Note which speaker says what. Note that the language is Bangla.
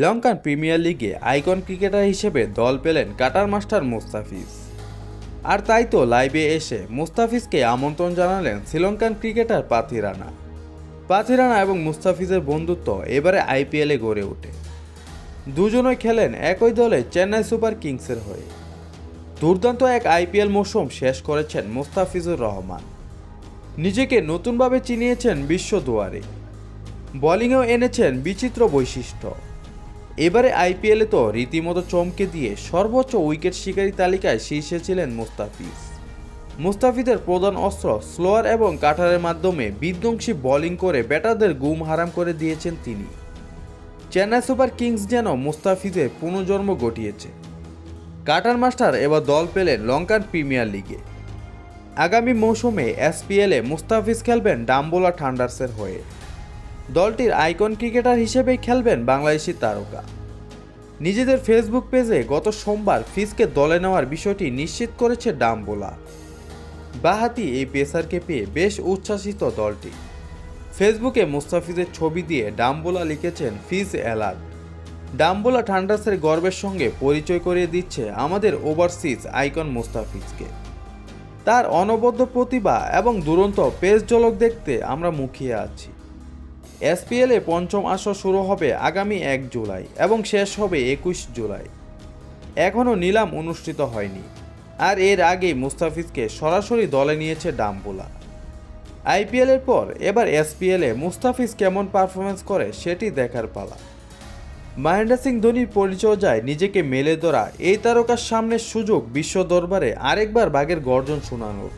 Speaker 1: লঙ্কান প্রিমিয়ার লিগে আইকন ক্রিকেটার হিসেবে দল পেলেন কাটার মাস্টার মুস্তাফিজ। আর তাই তো লাইভে এসে মুস্তাফিজকে আমন্ত্রণ জানালেন শ্রীলঙ্কান ক্রিকেটার পাথিরানা। পাথিরানা এবং মুস্তাফিজের বন্ধুত্ব এবারে আইপিএলে গড়ে ওঠে। দুজনই খেলেন একই দলে চেন্নাই সুপার কিংসের হয়ে। দুর্দান্ত এক আইপিএল মৌসুম শেষ করেছেন মুস্তাফিজুর রহমান। নিজেকে নতুনভাবে চিনিয়েছেন বিশ্ব দুয়ারে। বোলিংয়েও এনেছেন বিচিত্র বৈশিষ্ট্য। এবারে আইপিএলে তো রীতিমতো চমকে দিয়ে সর্বোচ্চ উইকেট শিকারী তালিকায় শীর্ষে ছিলেন মুস্তাফিজ। মুস্তাফিজের প্রধান অস্ত্র স্লোয়ার এবং কাটারের মাধ্যমে বিধ্বংসী বোলিং করে ব্যাটারদের ঘুম হারাম করে দিয়েছেন তিনি। চেন্নাই সুপার কিংস যেন মুস্তাফিজের পুনর্জন্ম ঘটিয়েছে। কাটার মাস্টার এবার দল পেলেন লঙ্কান প্রিমিয়ার লিগে। আগামী মৌসুমে এসপিএলে মুস্তাফিজ খেলবেন ডাম্বোলা থান্ডার্সের হয়ে। দলটির আইকন ক্রিকেটার হিসেবেই খেলবেন বাংলাদেশি তারকা। নিজেদের ফেসবুক পেজে গত সোমবার ফিজকে দলে নেওয়ার বিষয়টি নিশ্চিত করেছে ডাম্বোলা। বাঁহাতি এই পেসারকে পেয়ে বেশ উচ্ছ্বাসিত দলটি। ফেসবুকে মুস্তাফিজের ছবি দিয়ে ডাম্বোলা লিখেছেন, ফিজ এলাদ। ডাম্বোলা থান্ডার্সের গর্বের সঙ্গে পরিচয় করিয়ে দিচ্ছে আমাদের ওভারসিজ আইকন মুস্তাফিজকে। তার অনবদ্য প্রতিভা এবং দুরন্ত পেস ঝলক দেখতে আমরা মুখিয়ে আছি। এসপিএলে পঞ্চম আসর শুরু হবে আগামী 1 জুলাই এবং শেষ হবে 21 জুলাই। এখনও নিলাম অনুষ্ঠিত হয়নি। আর এর আগেই মুস্তাফিজকে সরাসরি দলে নিয়েছে ডাম্বোলা। আইপিএলের পর এবার এসপিএলে মুস্তাফিজ কেমন পারফরমেন্স করে সেটি দেখার পালা। মহেন্দ্র সিং ধোনির পরিচর্যায় নিজেকে মেলে ধরা এই তারকার সামনে সুযোগ বিশ্ব দরবারে আরেকবার বাঘের গর্জন শোনানোর।